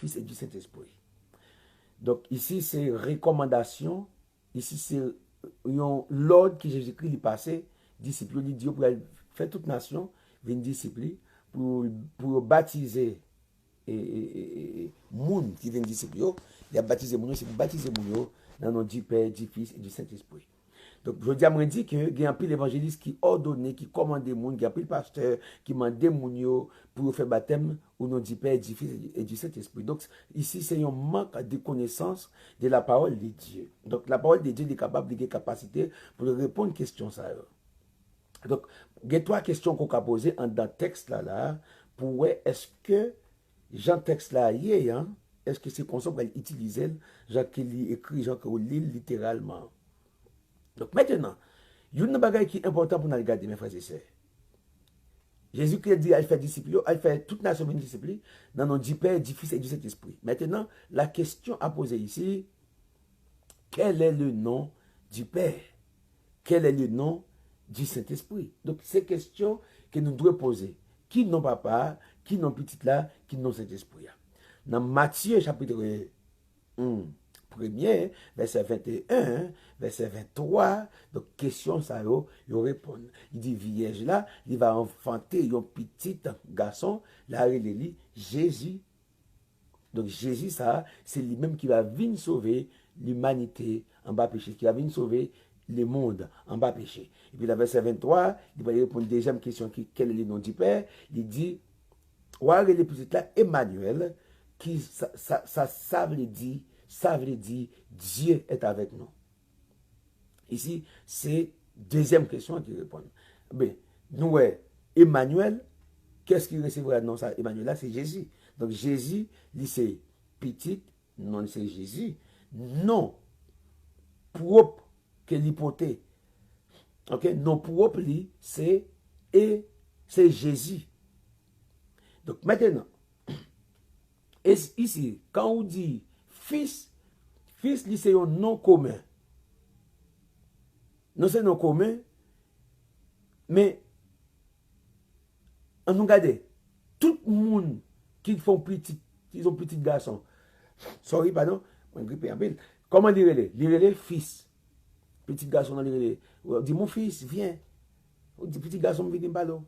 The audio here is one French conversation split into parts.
Fils et du Saint-Esprit. Donc ici, c'est recommandation. Ici, c'est l'ordre que Jésus-Christ lui passé, disciples, il dit pour faire toute nation, une discipline, pour baptiser moun qui viennent disciples, il a baptisé moun, c'est pour baptiser moun dans le nom du Père, du Fils et du Saint-Esprit. Donc, je dis à moi dit que il y a un peu l'évangéliste qui ordonne, qui commande moun, il y a un peu le pasteur qui mande moun pour faire baptême au nom du Père, du Fils et du Saint-Esprit. Donc, ici, c'est un manque de connaissance de la parole de Dieu. Donc, la parole de Dieu est capable de capacité pour répondre à question ça. Donc, il y a trois questions qu'on a posées dans le texte là, pour voir est-ce que Jean texte là est-ce que c'est comme ça qu'on va utiliser Jean qui écrit, Jean qui lit littéralement. Donc maintenant, il y a une chose qui est importante pour nous regarder, mes frères et sœurs. Jésus-Christ dit qu'il fait disciples, il fait toute nation une discipline, dans le nom du Père, du Fils et du Saint-Esprit. Maintenant, la question à poser ici, quel est le nom du Père? Quel est le nom du Saint-Esprit? Donc, c'est question que nous devons poser. Qui nom papa, qui nom petit là, qui nom Saint-Esprit? Dans Matthieu chapitre 1er, verset 21, verset 23, donc question ça, il répond. Il dit, vierge là, il va enfanter un petit garçon, là il dit, Jésus. Donc Jésus, ça, c'est lui-même qui va venir sauver l'humanité en bas péché, qui va venir sauver le monde en bas péché. Et puis, le verset 23, il va répondre à la deuxième question, quel est le nom du Père? Il dit, ouais, le petit là, Emmanuel, qui ça veut dire, Dieu est avec nous. Ici, c'est deuxième question qui répond. Mais, nous, Emmanuel, qu'est-ce qui recevra le nom ça? Emmanuel là, c'est Jésus. Donc, Jésus, c'est petit, non, c'est Jésus. Non, propre que l'hypothèse. Ok, non propre, c'est Jésus. Donc, maintenant, ici, quand on dit fils, c'est un nom commun. Non, c'est un nom commun, mais on nous regarde, tout le monde qui font petit, ils ont petit garçon. Sorry, pardon, on grippe un peu. Comment dire-les? Dire-les fils. Petit garçon, on dit mon fils, viens. On dit petit garçon, viens pas là.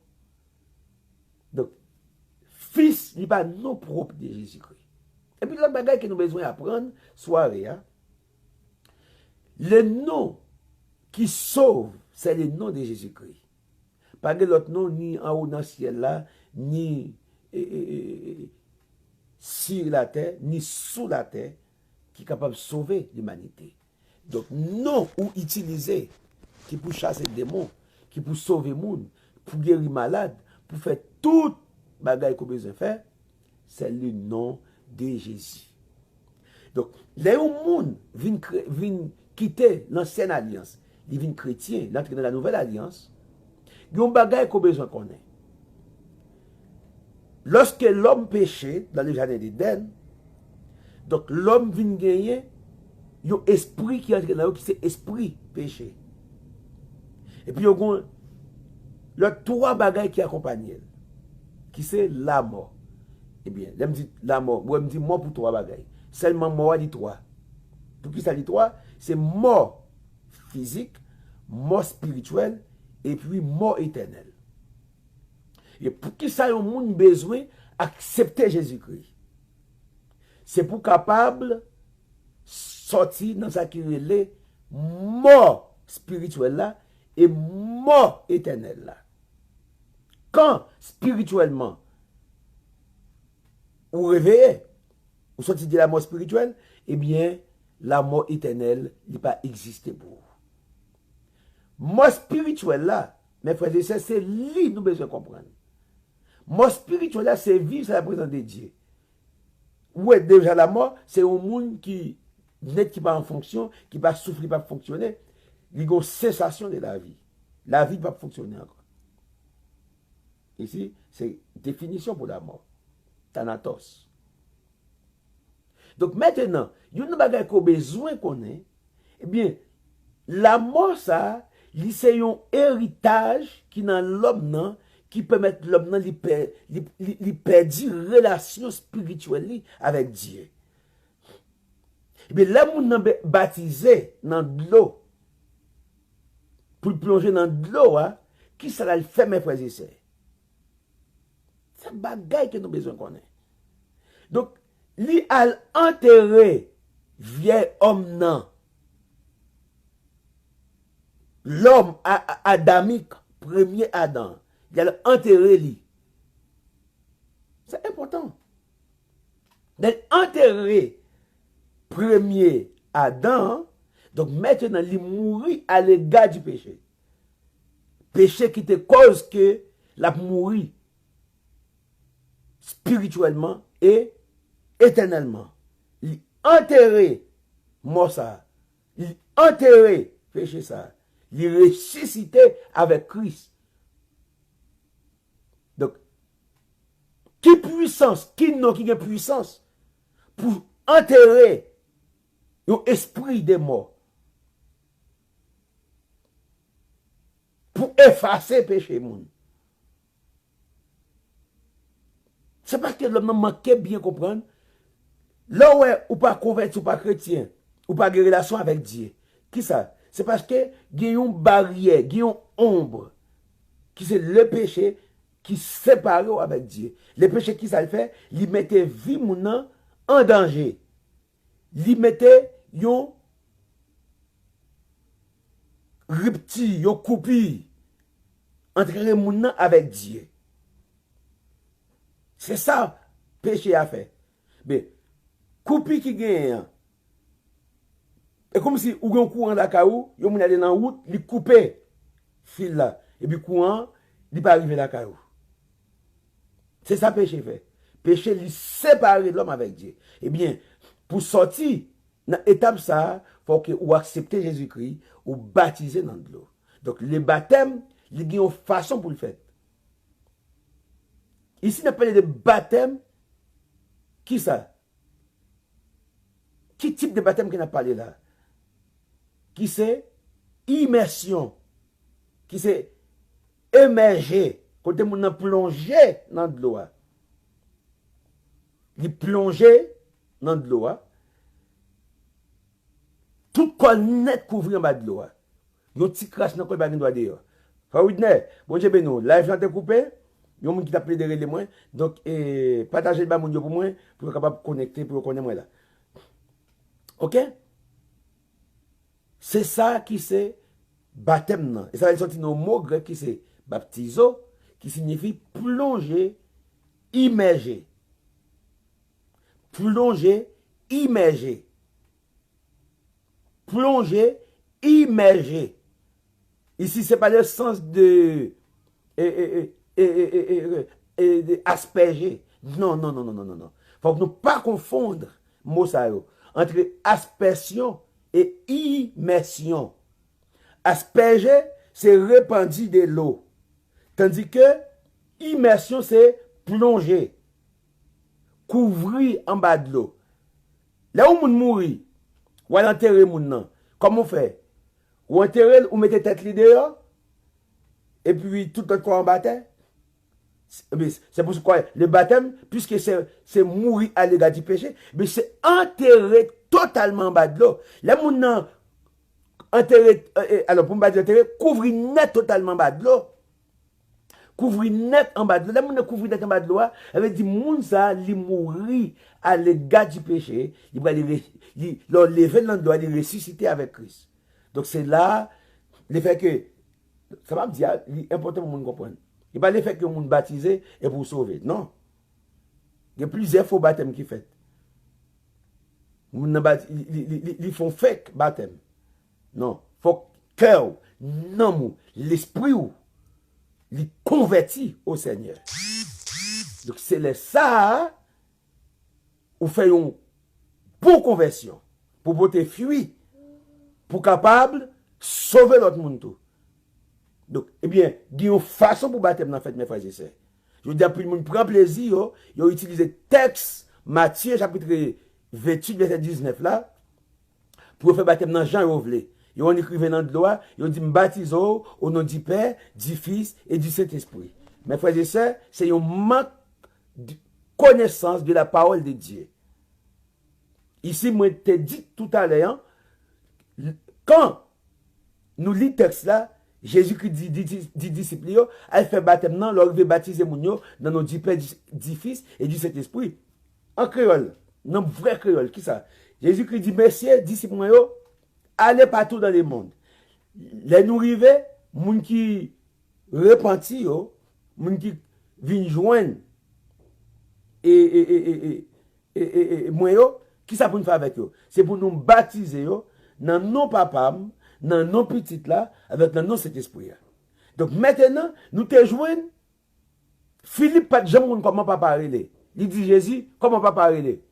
Donc, fils n'est pas nom propre de Jésus-Christ. Et puis, l'autre bagage que nous avons besoin d'apprendre, soirée, le nom qui sauve, c'est le nom de Jésus-Christ. Pas de l'autre nom, ni en haut dans le ciel là, ni sur la terre, ni sous la terre, qui est capable de sauver l'humanité. Donc, non ou utiliser, qui pour chasser des démons, qui pour sauver le monde, pour guérir malade, pour faire tout bagage qu'on a besoin de faire, c'est le nom de Jésus. Donc, les gens viennent quitter l'ancienne alliance, ils viennent chrétiens, l'entrer dans la nouvelle alliance, il y a un bagage qu'on a besoin qu'on ait. Lorsque l'homme péchait dans le jardin d'Éden, donc l'homme vient gagner un esprit qui entre dans eux, qui c'est esprit péché. Et puis il y a les trois bagages qui accompagnent, qui c'est la mort. Eh bien, je me dis la mort, moi je me dis mort pour trois bagages. Seulement mort dit trois. Pour qui ça dit trois? C'est mort physique, mort spirituelle et puis mort éternelle. Et pour qui ça, on a besoin d'accepter Jésus-Christ. C'est pour capable sortir dans sa qui est mort spirituelle là et mort éternelle là. Quand spirituellement vous réveillez, vous sortez de la mort spirituelle, eh bien la mort éternelle n'a pas existé pour vous. Mort spirituelle là, mes frères et sœurs, c'est lui nous besoin comprendre. Mort spirituelle là, c'est vivre sur la présence de Dieu. Ouais, déjà la mort, c'est un monde qui n'est pas en fonction, qui va souffrir, pas fonctionner. Il y a une cessation de la vie. La vie ne va pas fonctionner encore. Ici, c'est définition pour la mort. Thanatos. Donc maintenant, il y a une bagarre qu'on a besoin qu'on ait. Eh bien, la mort, ça, c'est un héritage qui dans l'homme, qui permet l'homme de perdre relation spirituelle avec Dieu. Et bien, là, on est baptisé dans de l'eau, pour plonger dans de l'eau, hein, qui sera le fait, mes frères et sœurs? C'est un bagage que nous avons besoin de connaître. Donc, lui a enterré vieil homme non. L'homme adamique, premier Adam, il a enterré lui. C'est important. D'être enterré premier Adam, donc maintenant il mourit à l'égard du péché. Péché qui te cause que la mourir spirituellement et éternellement. Il enterré mort ça. Il enterré péché ça. Il ressuscité avec Christ. Donc, qui puissance, qui non, qui a puissance pour enterrer l'esprit des morts, pour effacer le péché monde. C'est parce que l'homme manquait bien comprendre. Là où ou pas converti, ou pas chrétien, ou pas de relation avec Dieu. Qui ça? C'est parce que il y a une barrière, il y a une ombre, qui c'est le péché qui sépare avec Dieu. Le péché qui ça le fait, il mettait vie moun en danger. Il mettait yon rupture, yon coupure entre moun avec Dieu. C'est ça péché a fait. Mais coupure qui gagne, et comme si ou un courant d'akaou, yon moun aller dans route, li couper fil là et puis courant, il pas arriver d'akaou. C'est ça péché fait. Péché li séparer l'homme avec Dieu. Eh bien, pour sortir dans étape ça, faut que ou accepter Jésus-Christ ou baptiser dans de l'eau. Donc le baptême, il y a une façon pour le faire. Ici, on appelle de baptême. Qui ça? Qui type de baptême qu'on a parlé là? Qui c'est immersion? Qui c'est émerger? Quand on a plongé dans de l'eau. Il plongé dans de l'eau. Tout corps net couvert en bas de l'eau. Il y a un petit crash dans le corps qui doit dire. Faoudne, bon Dieu bénou, live là te coupé. Il y a un monde qui t'a appelé derrière moi. Donc, partagez le bas pour moi, pour être capable de connecter, pour connaître moi là. Ok? C'est ça qui c'est baptême. Et ça va sortir dans le mot grec qui c'est baptizo, qui signifie plonger, immerger. Plonger, immerger. Plonger, immerger. Ici, ce n'est pas le sens de asperger. Non, non, non, non, non, non, non. Il ne faut pas confondre mot ça entre aspersion et immersion. Asperger, c'est répandre de l'eau. Tandis que immersion, c'est plonger. Couvrir en bas de l'eau. Là où on mourit, ou enterrer moun nan, comment on fait? Ou enterrer, ou mettez tête dehors, et puis tout le corps en baptême. C'est pour quoi le baptême, puisque c'est mourir à l'égard du péché, mais c'est enterrer totalement en bas de l'eau. Là, moun nan, enterrer, alors pour me dire enterrer, couvrir net totalement en bas de l'eau. Couvrir net en bas de l'eau. Là, moun nan couvrir net en bas de l'eau, elle veut dire, moun sa, li mourir à l'égard du péché, il va lever dans l'eau, il ressusciter avec Christ. Donc c'est là, le fait que, ça va me dire, c'est important pour nous comprendre. Il n'y a pas le fait que nous baptisé et pour sauver. Non. Il y a plusieurs faux baptêmes qui fait. Ils font fake baptême. Non. Il faut cœur, non, l'esprit ou, il convertit au Seigneur. Donc c'est ça, ou fait une bonne conversion pour voter fuir, pour capable sauver l'autre monde. Donc, eh bien, il y a une façon pour baptême dans la fête, mes frères et sœurs. Je veux dire, pour le monde prend plaisir, ils ont utilisé texte Matthieu, chapitre 28, verset 19 là, pour faire baptême dans Jean et Ovelé. Ils ont écrit dans de loi, ils ont dit baptise au nom du Père, du Fils et du Saint-Esprit. Mes frères et sœurs, c'est un manque de connaissance de la parole de Dieu. Ici, moi, je t'ai dit tout à l'heure, quand nous lisons le texte là, Jésus-Christ dit disciples, elle fait baptême, non, leur veut baptiser mon yo, dans nos 10 pères, 10 fils et du Saint-Esprit. En créole, dans vrai créole, qui ça? Jésus-Christ dit, messieurs, disciples, allez partout dans le monde. Les nous arrivés, moun qui repentit, moun qui viennent joindre, et moi, qui ça pour nous faire avec eux? C'est pour nous baptiser, dans nos papas, dans nos petites là, avec le nom de cet esprit. Donc maintenant, nous te joignons. Philippe pas de jamais comment papa relé. Il dit Jésus, comment papa relé?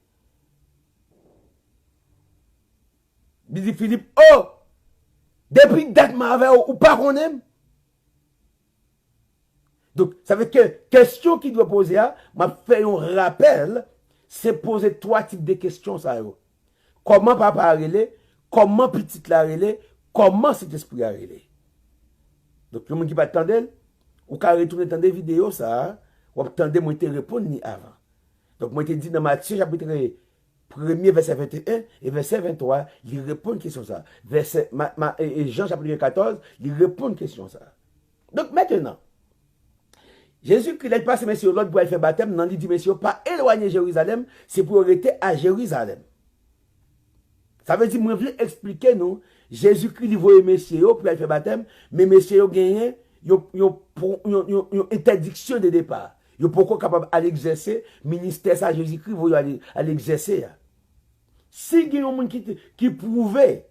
Il dit Philippe, oh, depuis date m'avait ou pas qu'on aime. Donc, ça veut dire que question qui doit poser, m'a fait un rappel, c'est poser 3 types de questions. Ça, comment papa relé? Comment petite la relé? Comment cet esprit a relé? Donc, le monde qui va attendre, ou qui retourner dans des vidéos, ça, ou attendre, moi, te répondre ni avant. Donc, moi, te dit dans Matthieu, chapitre 1er, verset 21 et verset 23, il répond à une question, ça. Et Jean, chapitre 14, il répond à une question, ça. Donc, maintenant, Jésus, qu'il est passé, messieurs, l'autre pour aller faire baptême, non, il dit, messieurs, pas éloigner Jérusalem, c'est pour rester à Jérusalem. Ça veut dire, moi, je veux expliquer, nous, Jésus-Christ, il voyait messieurs pour aller faire baptême, mais messieurs, ils ont une interdiction de départ. Ils sont pourquoi capable d'aller ministère, ça, Jésus-Christ, il aller exercer. Si il y a un monde qui prouvait,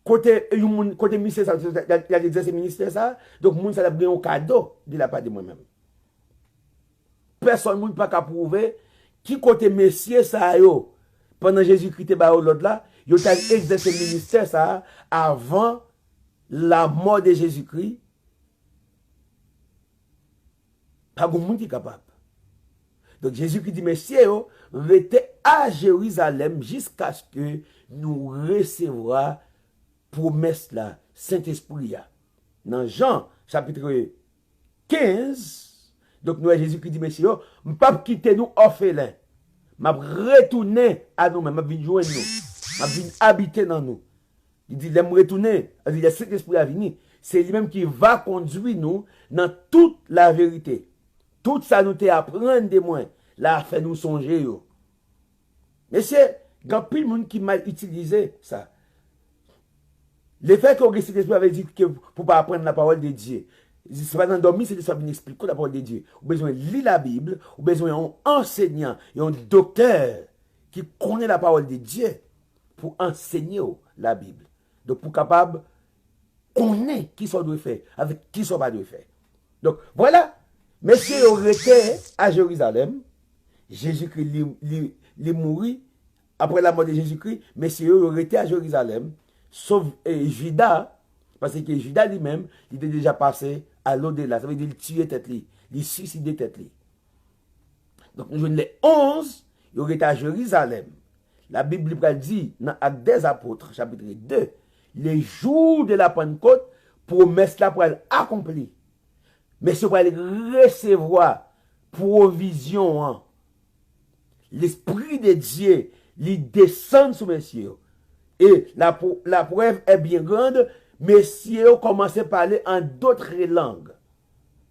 côté ministère, ça, il a exercé ministère, ça, donc, le monde, ça a pris un cadeau de la part de moi-même. Personne ne peut pas prouver qui côté messieurs, ça, yo. Pendant Jésus-Christ, l'autre là, il a exercé le ministère ça avant la mort de Jésus-Christ. Pas de monde qui est capable. Donc Jésus-Christ dit, messieurs, restez à Jérusalem jusqu'à ce que nous recevrons promesse là, Saint-Esprit. Dans Jean, chapitre 15, donc nous, Jésus-Christ dit, messieurs, ne pas quitter nous orphelins. M'a retourner à nous-mêmes, m'a venir joindre nous, m'a venir habiter dans nous. Il dit, l'aime retourner, il dit, le Saint-Esprit à venir. C'est lui-même qui va conduire nous dans toute la vérité. Tout ça nous te apprendre de moi, là, fait nous songer. Mais c'est, il y a plus de monde qui mal utilisé ça. Le fait que le Saint-Esprit avait dit que pour pas apprendre la parole de Dieu, c'est pas endormi, c'est de ça venir expliquer la parole de Dieu. Ou besoin de lire la Bible, ou besoin d'un enseignant et un docteur qui connaît la parole de Dieu pour enseigner la Bible. Donc, pour capable connaître qui ça doit faire, avec qui ça va doit faire. Donc, voilà. Messieurs aurait été à Jérusalem. Jésus-Christ est mort. Après la mort de Jésus-Christ, messieurs aurait été à Jérusalem. Sauf Judas, parce que Judas lui-même, il était déjà passé à l'au-delà. Ça veut dire qu'il tuait tête, il suicidait tête. Donc, nous avons les 11, ils auraient été à Jérusalem. La Bible dit, dans Actes des Apôtres, chapitre 2, les jours de la Pentecôte, promesse là pour être accomplie. Mais c'est pour aller recevoir provision. Hein. L'Esprit de Dieu, il descend sur messieurs. Et la preuve est bien grande. Messieurs commencent à parler en d'autres langues.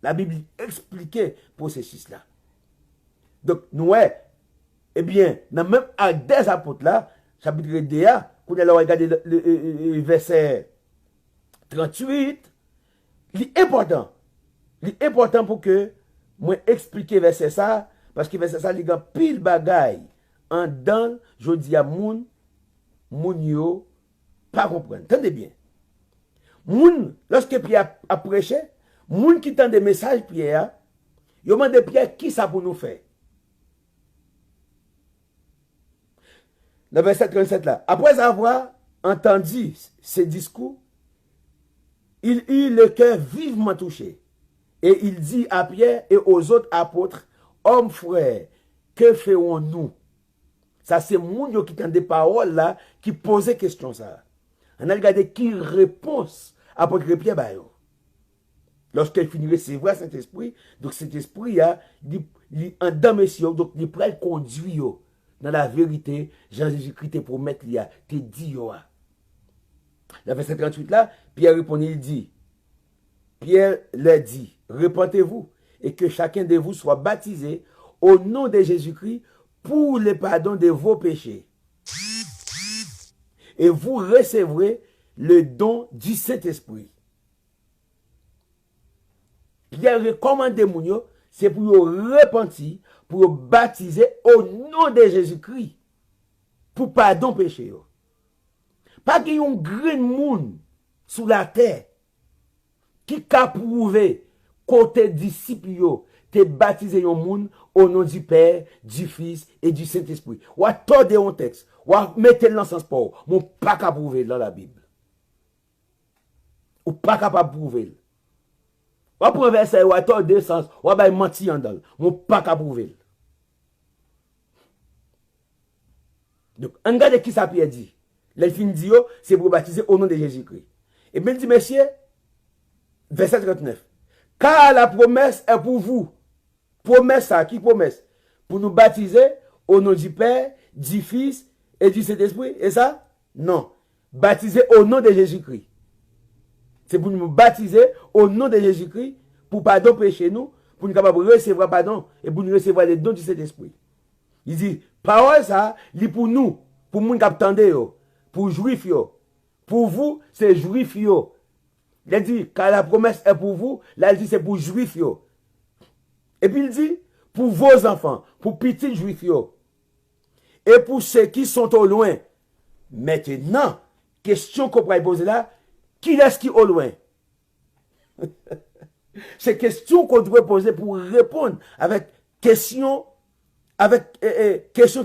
La Bible expliquait le processus là. Donc, nous, eh bien, dans même Actes des Apôtres là, chapitre 2, quand on a regardé le verset 38, c'est important. C'est important pour que moi explique verset ça, parce que verset ça, il y a pile bagaille en dans, je dis à moun yo, pas comprendre. Entendez bien. Moun, lorsque Pierre a prêché, moun qui tend des messages Pierre, yo demande Pierre qui ça pour nous faire. Le verset 37 là. Après avoir entendu ces discours, il eut le cœur vivement touché. Et il dit à Pierre et aux autres apôtres, hommes frères, que ferons-nous? Ça, c'est moun qui tend des paroles là, qui posait question ça. On a regardé qui réponse apôtre Pierre Bayo. Lorsqu'elle finit de recevoir Saint-Esprit, donc Saint-Esprit a en dans Messie, donc il peut le conduire dans la vérité. Jean-Jésus-Christ te promet, il a te dit. La verset 38 là, Pierre répond, il dit, Pierre leur dit, repentez-vous et que chacun de vous soit baptisé au nom de Jésus-Christ pour le pardon de vos péchés. Et vous recevrez le don du Saint-Esprit. Pierre recommande Mounio, c'est pour repentir, pour baptiser au nom de Jésus-Christ, pour pardon péché. Pas qu'il y ait un grand monde sous la terre qui a prouvé côté disciple te baptisé un monde au nom du Père, du Fils et du Saint-Esprit. Ou à tordre un texte, ou à mettre l'encens pour mon pas qu'à prouver dans la Bible. Ou pas capable de prouver. Ou à prouver verset, ou à tordre sens, ou à mentir en dans, mon pas qu'à prouver. Donc, on regarde qui ça Pierre dit. Les fins dit, c'est pour baptiser au nom de Jésus-Christ. Et bien, il dit, messieurs, verset 39. Car la promesse est pour vous. Promesse ça, qui promesse? Pour nous baptiser au nom du Père, du Fils et du Saint-Esprit. Et ça? Non. Baptiser au nom de Jésus-Christ. C'est pour nous baptiser au nom de Jésus-Christ, pour pardon péché nous, pour nous capables de recevoir pardon et pour nous recevoir les dons du Saint-Esprit. Il dit, parole ça, il pour nous, pour nous qui attendons, pour juifs, pour vous, c'est juifs. Il a dit, car la promesse est pour vous, là il dit, c'est pour juifs. Et puis il dit, pour vos enfants, pour petits juifs. Et pour ceux qui sont au loin. Maintenant, question qu'on pourrait poser là, qui est-ce qui est au loin? C'est question qu'on devrait poser pour répondre avec question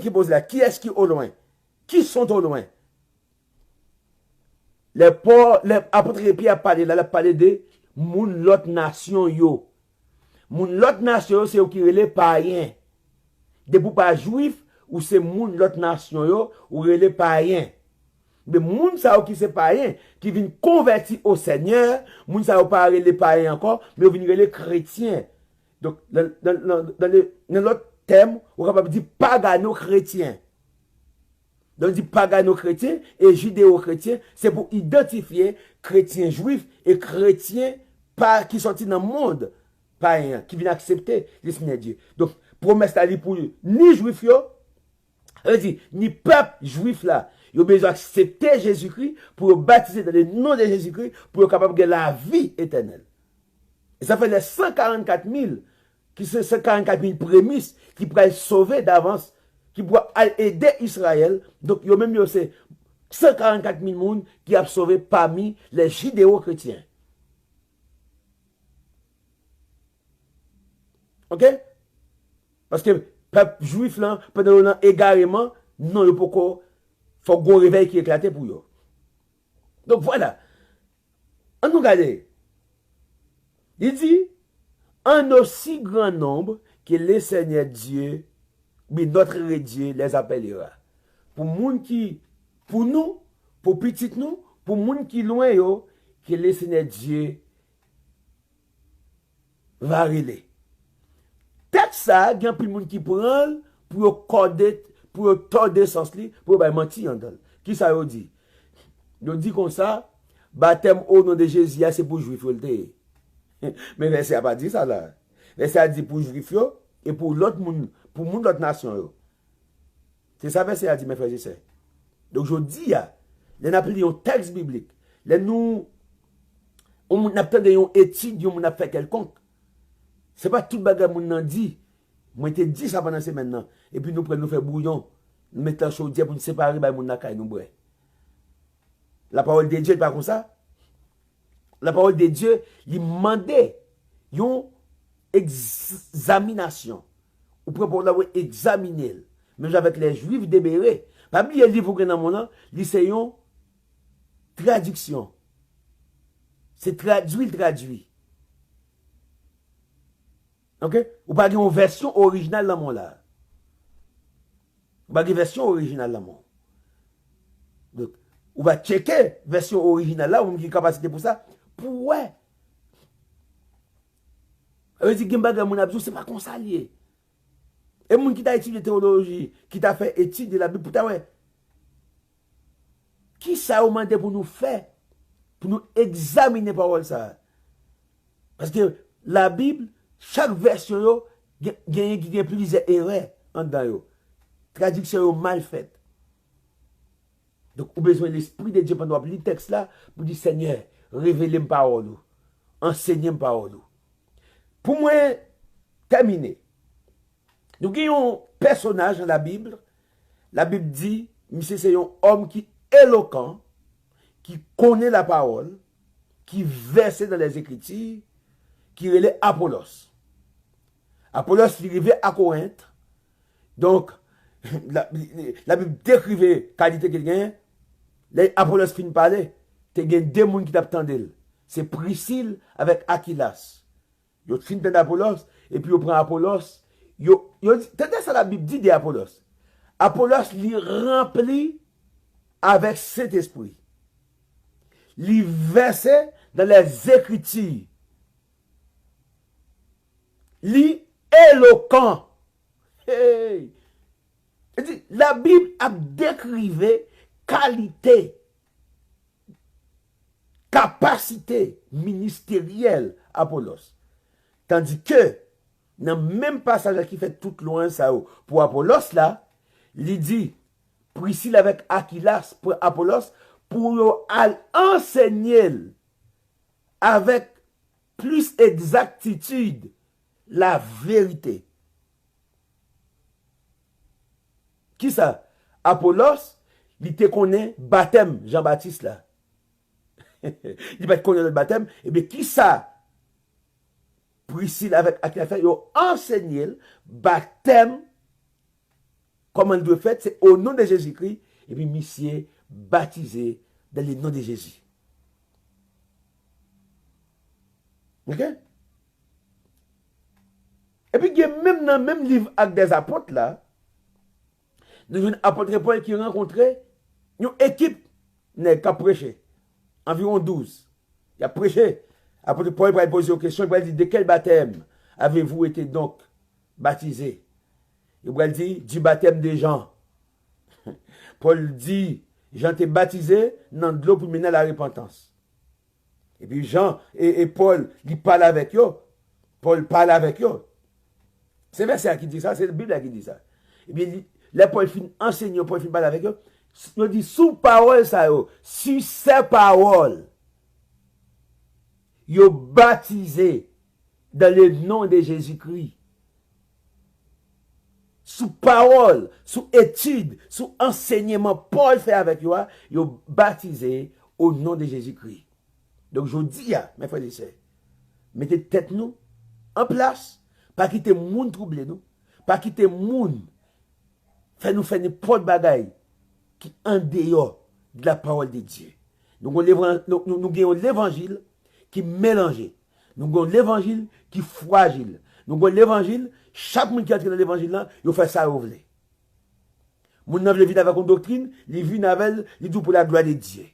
qui pose là. Qui est-ce qui est au loin? Qui sont au loin? Les apôtres Pierre a parlé là, il a parlé de moun l'autre nation yo. Moun l'autre nation c'est eux qui relè païens. De pour pas juif ou c'est moun l'autre nation yo ou relè païens. Mais moun sa qui c'est païen qui viennent convertir au Seigneur, moun sa pas relè païen encore, mais viennent relè chrétien. Donc dans l'autre terme, on va dire pagano-chrétien. Donc, on dit pagano-chrétien et judéo-chrétien, c'est pour identifier chrétiens juifs et chrétiens qui sont dans le monde païen, qui viennent accepter le Seigneur Dieu. Donc, promesse là, pour ni juifs, ni peuple juif là, ils ont besoin d'accepter Jésus-Christ pour baptiser dans le nom de Jésus-Christ pour être capable de la vie éternelle. Et ça fait les 144 000, qui sont 144 000 prémices qui pourraient sauver d'avance, qui pourraient aider Israël. Donc, il y a même 144 000 personnes qui ont sauvé parmi les judéo-chrétiens. Ok? Parce que le peuple juif, là, pendant le égarement, non, il faut un réveil qui éclate pour eux. Donc voilà. On nous regarde. Il dit, un aussi grand nombre que le Seigneur Dieu, mais notre Dieu les appellera. Pour nous, pour petit nous, pour moun qui loin yo, que le Seigneur Dieu va relever. Texte ça, il y a plus de monde qui prend pour coder, pour tordre sens li, pour mentir en dedans. Qui ça yo dit? Yo dit comme ça, baptême au nom de Jésus, c'est pour juif. Mais verset a pas dit ça là. Verset a dit pour juif et pour l'autre monde, pour monde l'autre nation. C'est ça verset a dit mes frères et sœurs. Donc je dis les appelé un texte biblique. Les nous on n'a pas une étude, on n'a fait quelconque. C'est pas tout bagage mon nan dit. Moi te dit ça pendant semaine maintenant et puis nous prenons nous faire bouillon, nous mettons chaudière pour nous séparer ba mon nakay nous boire. La parole de Dieu n'est pas comme ça. La parole de Dieu lui demandait une examination. Ou pour l'avoir examiné. Même avec les juifs débérés. Parmi les livres que dans mon nom, c'est une traduction. C'est traduit. Ok? Ou pas une version originale dans mon là. Ou pas une version originale dans mon. Donc, ou va checker version originale là, ou une capacité pour ça. Pour ouais. veut dire que mon absou, c'est pas consalier. Et moun qui t'a étudié théologie, qui t'a fait étude de la Bible, pour ta ouais. Qui ça a demandé pour nous faire, pour nous examiner parole ça? Parce que la Bible, chaque version, il y a plusieurs erreurs en dedans. Traduction mal faite. Donc, on a besoin de l'Esprit de Dieu pendant le texte là, pour dire Seigneur, révélez-moi parole, enseignez-moi parole. Pour moi, terminer. Nous avons un personnage dans la Bible. La Bible dit, monsieur, c'est un homme qui est éloquent, qui connaît la parole, qui verse dans les Écritures, qui est Apollos. Apollos, il est arrivé à Corinthe. Donc, la Bible décrivait la qualité qu'il a. Apollos finit de parler. Il y a deux personnes qui t'attendent. C'est Priscille avec Aquilas. Ils finissent d'Apollos, et puis ils prennent Apollos. C'est ça la Bible dit d'Apollos. Apollos lui remplit avec cet esprit. Lui versait dans les Écritures. Lui éloquent. Hey. La Bible a décrivé qualité, capacité ministérielle Apollos. Tandis que, dans le même passage qui fait tout loin ça, pour Apollos là, il dit, Priscille avec Aquilas pour Apollos, pour enseigner avec plus exactitude la vérité. Qui ça? Apollos, il te connaît baptême, Jean-Baptiste là. Il va te connaître le baptême. Et bien, qui ça? Priscille avec Aquilas, ils ont enseigné le baptême. Comment il doit faire? C'est au nom de Jésus-Christ. Et puis, monsieur baptisé dans le nom de Jésus. Ok? Et puis, même dans le même livre avec des apôtres là, nous avons un apôtre Paul qui rencontrait une équipe qui a prêché. Environ 12. Il a prêché. Apôtre Paul va poser une question. Il va dire, de quel baptême avez-vous été donc baptisé? Il va dire, du baptême des gens. Paul dit, Jean t'est baptisé dans de l'eau pour mener à la repentance. Et puis Jean et Paul, ils parlent avec eux. Paul parle avec eux. C'est verset qui dit ça, c'est la Bible qui dit ça. Et bien, là, Paul finit enseigner, Paul finit parler avec eux. Il dit, sous parole, ça, sur ces paroles, ils ont baptisé dans le nom de Jésus-Christ. Sous parole, sous étude, sous enseignement, Paul fait avec eux, ils ont baptisé au nom de Jésus-Christ. Donc, je dis, mes frères et sœurs, mettez tête nous en place, pas quitter le monde troublé nous, pas quitter le monde, fait nous faire n'importe bagaille qui en dehors de la parole de Dieu. Nous avons l'évangile qui est mélangé. Nous avons l'évangile qui est fragile. Nous avons l'évangile, chaque monde qui entre dans l'évangile là, il fait ça au volet. Mon n'a vient avec une doctrine, il vient avec, il dit pour la gloire de Dieu.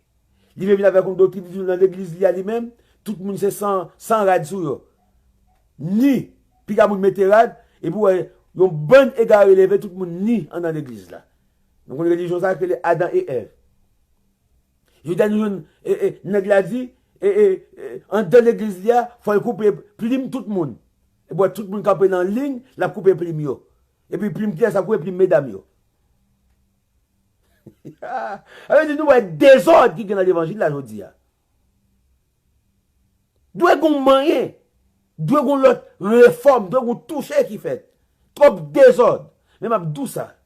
Il vient avec une doctrine, il dit dans l'église lui-même, tout le monde c'est sans radio. Ni, puis il y a une météorade, et puis il y a une bonne égard élevé, tout le monde ni dans l'église là. Donc, une religion ça que les Adam et Ève. Je donne une dit, en dans l'église, il faut couper plume tout le monde. Et puis tout le monde qui est en ligne, la couper plume yo. Et puis plume qui est ça couper plume mesdames yo. Alors, nous avons désordre qui est dans l'évangile là, je dis. Doit qu'on mange, doit qu'on l'autre réforme, doit qu'on touche qui fait. Trop désordre. Même d'où ça?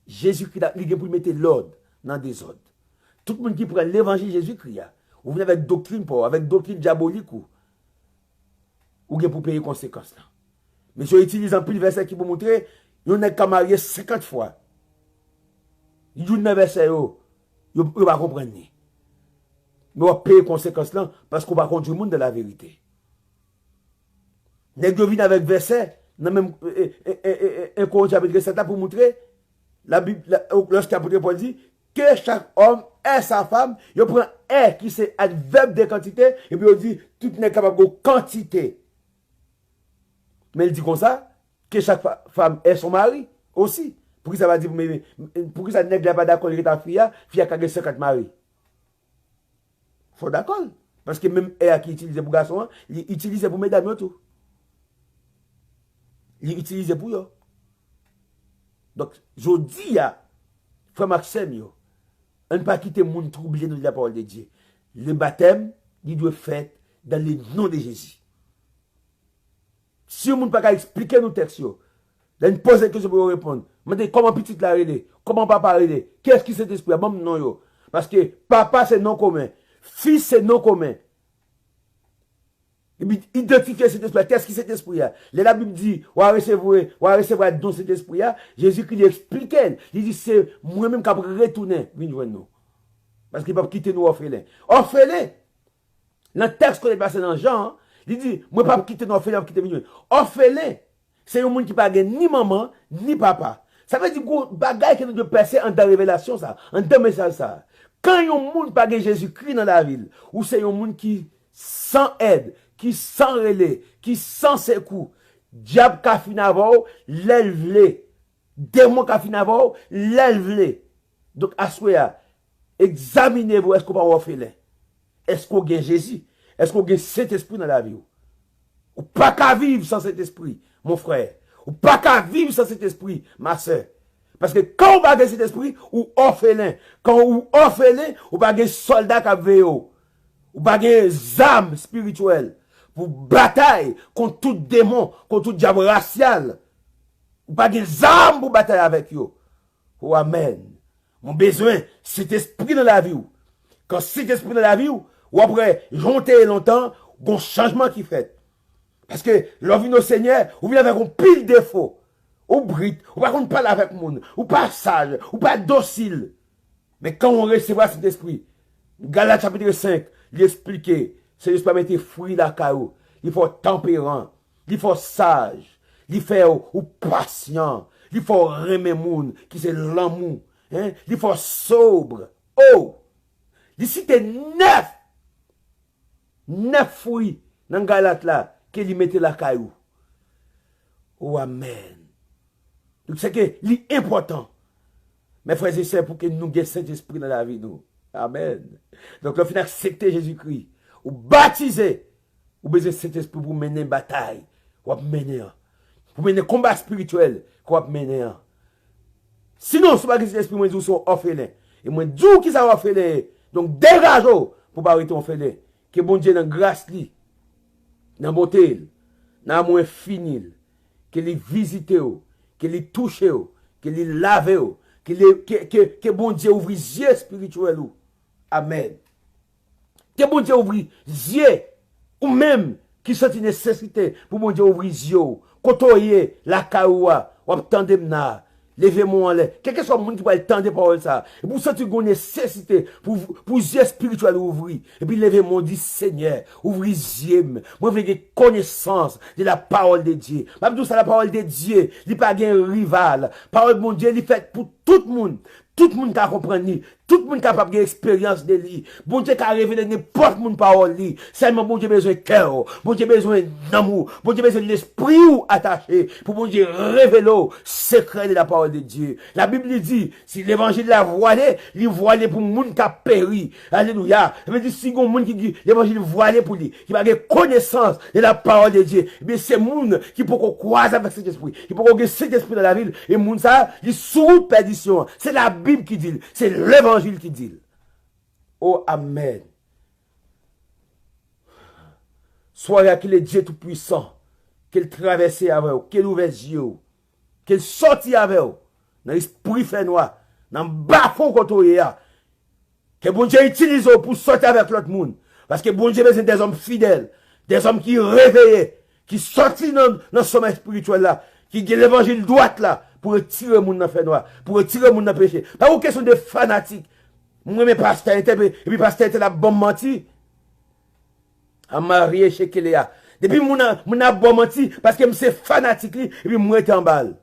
Jésus-Christ a pour mettre l'ordre dans le désordre. Tout le monde qui prend l'évangile Jésus-Christ, ou vient avec doctrine diabolique, ou bien pour payer les conséquences. Là. Mais je utilise un peu le verset qui pour montrer, il n'est qu'à marier 50 fois. Il dit un verset, il ne va pas comprendre. Mais on va payer les conséquences là, parce qu'on va conduire le monde de la vérité. Nèg vient avec verset, dans même un Corinthiens chapitre 7 pour montrer, la Bible, lorsqu'apôtre Paul dit que chaque homme est sa femme, il prend est qui c'est adverbe de quantité, et puis il dit tout n'est capable de quantité. Mais il dit comme ça, que chaque femme est son mari aussi. Pour qui ça va dire, mais pour qui ça n'est pas d'accord avec ta fille a qu'à 50 maris. Faut d'accord. Parce que même elle qui utilise pour garçon, il utilise pour mesdames tout. Il utilise pour eux. Donc, je dis à frère Maxime, on ne pas quitter le monde troublé de la parole de Dieu. Le baptême, il doit être fait dans le nom de Jésus. Si on ne peut pas expliquer nos textes, là, on pose une question pour répondre. Mais comment petite la relais? Comment papa relais? Qu'est-ce qui cet esprit? Bon, non, yo. Parce que papa, c'est non commun. Fils, c'est non commun. Et puis, identifier cet esprit. Qu'est-ce qui cet esprit? La Bible dit, on va recevoir don cet esprit. Jésus-Christ explique. Il dit, c'est moi-même qui vais retourner. Nous. Parce qu'il ne peut pas quitter nous orphelins. Orphelins. Dans le texte qu'on est passé dans Jean, il dit, moi, je ne peux pas quitter nous orphelins, je vais quitter nous. Orphelins, c'est un monde qui n'a pas ni maman, ni papa. Ça veut dire que bagaille que nous devons passer en dans révélation, ça, en dans message, ça. Quand il y a un monde qui n'a pas Jésus-Christ dans la ville, ou c'est un monde qui sans aide, qui sans relais, qui sans secours, diable qui a fini avant, l'élève, démon qui a fini avant, l'élève. Donc, à ce moment-là, examinez-vous, est-ce qu'on va orphelin? Est-ce qu'on a Jésus? Est-ce qu'on a cet esprit dans la vie? Ou pas qu'à vivre sans cet esprit, mon frère. Ou pas qu'à vivre sans cet esprit, ma soeur. Parce que quand on va cet esprit, ou orphelin. Quand on orphelin, ou pas des soldats qui veillent. Ou pas des âmes spirituelles. Pour bataille contre tout démon, contre tout diable racial. Ou pas des âmes pour batailler avec eux. Oh, amen. Mon besoin, cet esprit dans la vie. Quand cet esprit dans la vie, ou après, jonter longtemps, un changement qui fait. Parce que, l'envie au Seigneur, ou vient avec un pile défaut. Ou brite, ou pas qu'on parle avec le monde, ou pas sage, ou pas docile. Mais quand on recevra cet esprit, Galates chapitre 5, il explique, c'est juste pas mettre fruit la caillou. Il faut tempérant, il faut sage, il faut ou patient, il faut remettre monde, qui c'est l'amour, hein? Il faut sobre. Oh! D'ici t'es neuf fruits dans Galates là, qu'il mettait la caillou. Oh, amen. Donc, c'est que l'important, mes frères et sœurs, pour que nous ayons Saint-Esprit dans la vie, nous. Amen. Donc, le final, accepter Jésus-Christ, ou baptiser, ou besoin de Saint-Esprit pour mener une bataille, ou mener, pour mener un combat spirituel, ou mener. Sinon, si vous avez Saint-Esprit, vous sont orphelins. Et moi, dis qui sont orphelins. Donc, dégagez-vous pour ne pas être orphelin. Que bon Dieu, dans grâce, dans beauté, dans amour infini, que les visite, que les touche, que les lave, que bon Dieu ouvre les yeux spirituels. Amen. Que bon Dieu ouvre les yeux, ou même qui sont une nécessité pour bon Dieu ouvre les yeux, côtoyer la kaoua, ou attendre mna. Levez-moi en l'air. Quel que soit le monde qui va le temps de parole ça. Et pour ça, tu as une nécessité pour yeux spirituels ouvrir. Et puis levez-moi, dit Seigneur, ouvrez les yeux. Moi, je veux des connaissances de la parole de Dieu. Même tout ça, la parole de Dieu, il n'y a pas de rival. Parole de mon Dieu, il est faite pour tout le monde. Tout le monde qui a compris, tout le monde capable d'expérience de lui. Bon Dieu qui a révélé n'importe mon parole lui. Seulement bon Dieu besoin de cœur, bon Dieu besoin d'amour, bon Dieu besoin de l'esprit attaché pour bon Dieu révéler le secret de la parole de Dieu. La Bible dit, si l'évangile l'a voilé, il voilé pour le monde qui a péri. Alléluia. Ça veut dire si un monde qui dit l'évangile voilé pour lui, qui a des connaissances de la parole de Dieu, mais c'est monde qui peut croiser avec cet esprit, qui peut avoir cet esprit dans la ville et monde ça, il sous perdition. C'est la Bible qui dit, c'est l'évangile qui dit. Oh, amen. Soyez qu'il est Dieu tout-puissant, qu'il traverse avec vous, qu'il ouvre les yeux, qu'il sortit avec vous, dans l'esprit fait noir, dans le bas fond côté, que bon Dieu utilise pour sortir avec l'autre monde. Parce que bon Dieu besoin des hommes fidèles, des hommes qui réveillent, qui sortent dans le sommeil spirituel là, qui ont l'évangile droite là, pour retirer le monde dans le fait noir, pour retirer le monde dans le péché. Pas une question de fanatique. Moi, mes pasteurs étaient, et puis pasteur était la bonne menti. À marier chez Kéléa. Depuis mon a bon menti, parce que c'est fanatique, et puis moi, j'étais en balle.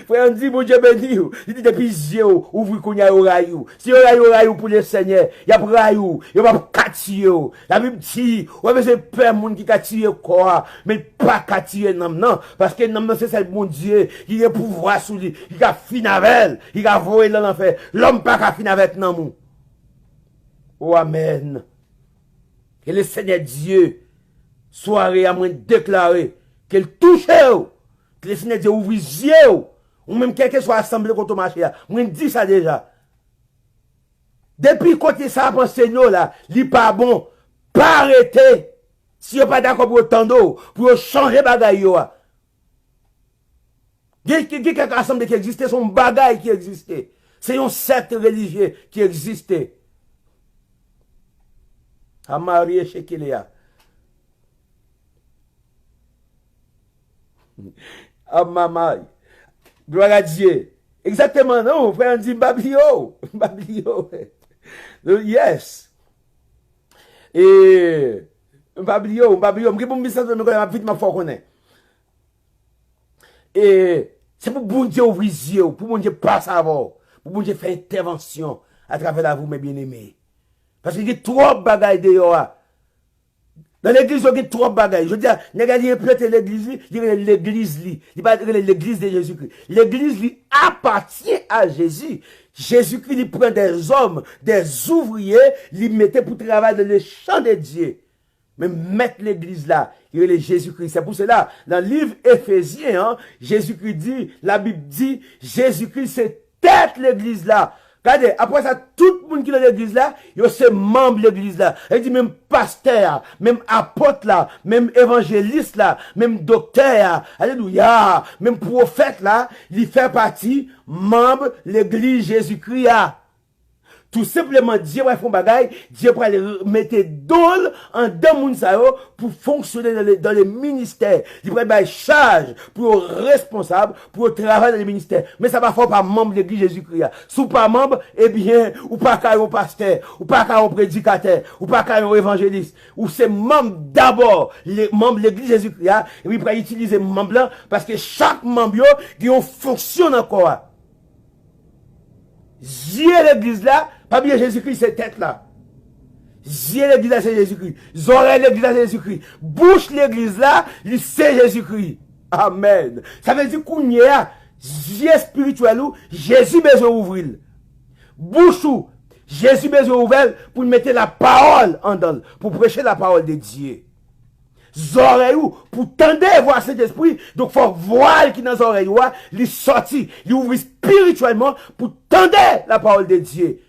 Frère, on dit, bon Dieu béni, il dit depuis yeux, ouvre qu'on y a au rayou. Si on a au rayou pour le Seigneur, il y a rayou, il va pas catiller. La Bible dit, ouais, mais c'est pas monde qui catille quoi, mais pas catiller non, parce que non, c'est ça mon Dieu, qui a pouvoir sur lui, il a fin avec, il a voé dans l'enfer. L'homme pas qu'à fin avec non. Oh, amen. Que le Seigneur Dieu, soirée à moi déclarer, qu'elle touche, que le Seigneur Dieu ouvre les yeux, ou même quelqu'un soit assemblé contre le marché, moi je dis ça déjà. Depuis côté ça, pensez nous là, il pas bon, pas arrêter. Si vous pas d'accord pour autant d'eau, pour changer bagaille yo. Il y a quelques assemblées qui existaient, son bagaille qui existait. C'est un secte religieux qui existait. À marier chez Kéléa. À maman. Gloire à Dieu. Exactement, non, frère, on dit Bablio. Bablio. Yes. Et Bablio, je bon message de me vite ma foi connaît. Et c'est pour bon Dieu ouvrir les yeux, pour bon Dieu passer avant, pour bon Dieu faire intervention à travers la vous mes bien-aimés. Parce qu'il y a trop de bagailles dehors. Dans l'église, il y a trop de bagailles. Je veux dire, il y a l'église, il y a l'église, il y a l'église de Jésus-Christ. L'église lui appartient à Jésus. Jésus-Christ, il prend des hommes, des ouvriers, il mettait pour travailler dans le champ de Dieu. Mais mettre l'église là, il y a Jésus-Christ. C'est pour cela, dans le livre Éphésiens, hein, Jésus-Christ dit, la Bible dit, Jésus-Christ, c'est tête l'église là. Regardez, après ça, tout le monde qui est dans l'église là, il c'est membre de l'église là. Il dit même pasteur, même apôtre là, même évangéliste là, même docteur, alléluia, même prophète là, il fait partie, membre de l'église Jésus-Christ là. Tout simplement, Dieu va faire un bagage, Dieu va mettre d'ol en deux moun sa yo pour fonctionner dans les ministères. Il va mettre charge pour responsable, pour travailler dans les ministères. Mais ça va faire pas membre de l'église Jésus-Christ. Si vous pas membre, eh bien, ou pas qu'un pasteur, ou pas qu'un prédicateur, ou pas qu'un évangéliste, ou c'est membre d'abord, les membres de l'église Jésus-Christ, et puis il va utiliser membre là, parce que chaque membre, il a une fonction encore. Yeux l'église là, pas bien Jésus-Christ, c'est tête là. Yeux l'église là, c'est Jésus-Christ. Oreilles l'église là, c'est Jésus-Christ. Bouche l'église là, c'est Jésus-Christ. Amen. Ça veut dire qu'on y a, yeux spirituel ou, Jésus besoin ouvrir. Bouche ou, Jésus besoin ouvrir pour mettre la parole en dedans, pour prêcher la parole de Dieu. Oreilles pour tendre voir cet esprit, donc faut voir qui dans les oreilles, il sorti, il ouvre spirituellement pour tendre la parole de Dieu.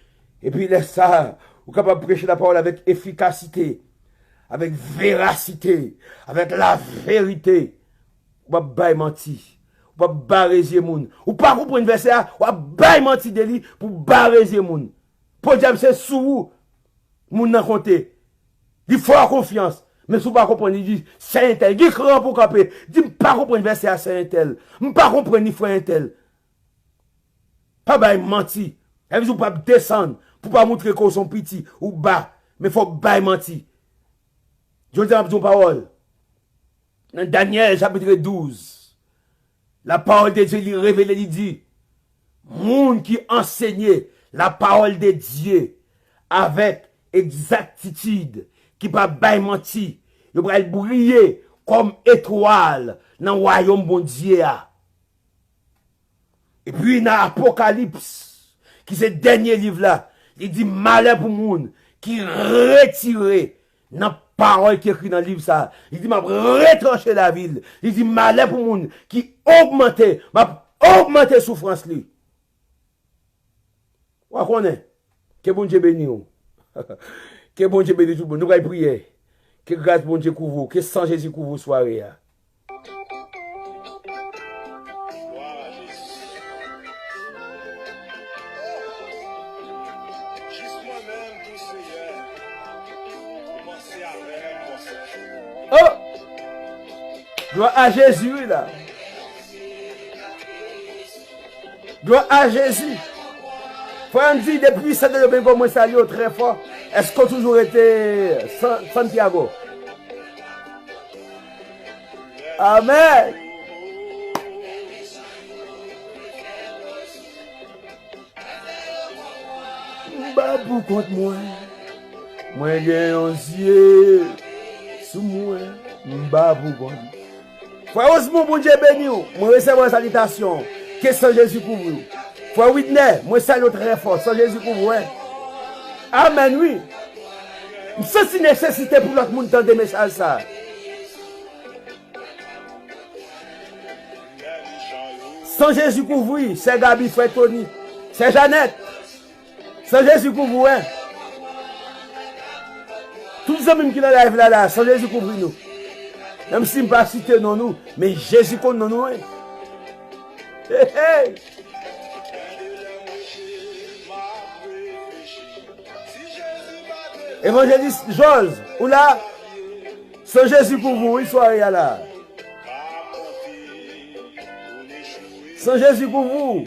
Et puis laisse ça, vous êtes capable de prêcher la parole avec efficacité, avec véracité, avec la vérité. Vous ne pouvez pas mentir, vous ne pouvez pas barrer moun. Ou pas comprendre verset, vous ne pouvez pas mentir de lui pour barrer moun. Pour dire c'est sous moun nan compter. Il faut avoir confiance. Mais si vous ne comprenez pas, il dit, c'est un tel. Il dit, cran pour camper. Il dit, pas comprendre verset à c'est un tel. Je ne pas comprendre ni frère un tel. Pas bah, menti. Et vous ne pas descendre pour pas montrer qu'on sont petits ou bas. Mais il faut pas mentir. Je dis une parole. Dans Daniel, chapitre 12. La parole de Dieu lui révèle, il dit, monde qui enseignait la parole de Dieu avec exactitude, qui pas bail menti, il va briller comme étoile dans le royaume bon Dieu. Et puis dans l'Apocalypse, qui c'est le dernier livre là, il dit malheur pour monde qui retire dans la parole qui est écrite dans le livre ça. Il dit m'a retranché la ville. Il dit malheur pour monde qui m'a augmenté souffrance lui. Vous connaissez? Que bon Dieu bénisse. Que bon Dieu bénisse tout le monde. Nous allons prier. Que grâce bon Dieu couvre. Que sans Jésus couvre soirée. Oh! Gloire à Jésus là. Gloire à Jésus. Frère dit depuis ça de commencer à aller très fort. Est-ce qu'on a toujours été Santiago? Amen. Babou contre moi. Moi j'ai un yeux sous moi. Babou contre. Frère Osmond, bon Dieu béni. Moi recevoir une salutation. Que sans Jésus couvre. Frère Whitney, moi salue très fort. Sans Jésus couvre. Amen, oui. C'est une nécessité pour l'autre monde d'entendre des messages ça. Sans Jésus couvre, c'est Gabi, frère Tony. C'est Jeannette. Sans Jésus couvre, hein. Tous les hommes qui sont là, sans Jésus couvre nous. Même si je ne pas citer non nous, mais Jésus connaît nous. Hein. Hey, hey. Évangéliste Georges, ou là, sans Jésus couvre, il soit là. Sans Jésus couvre.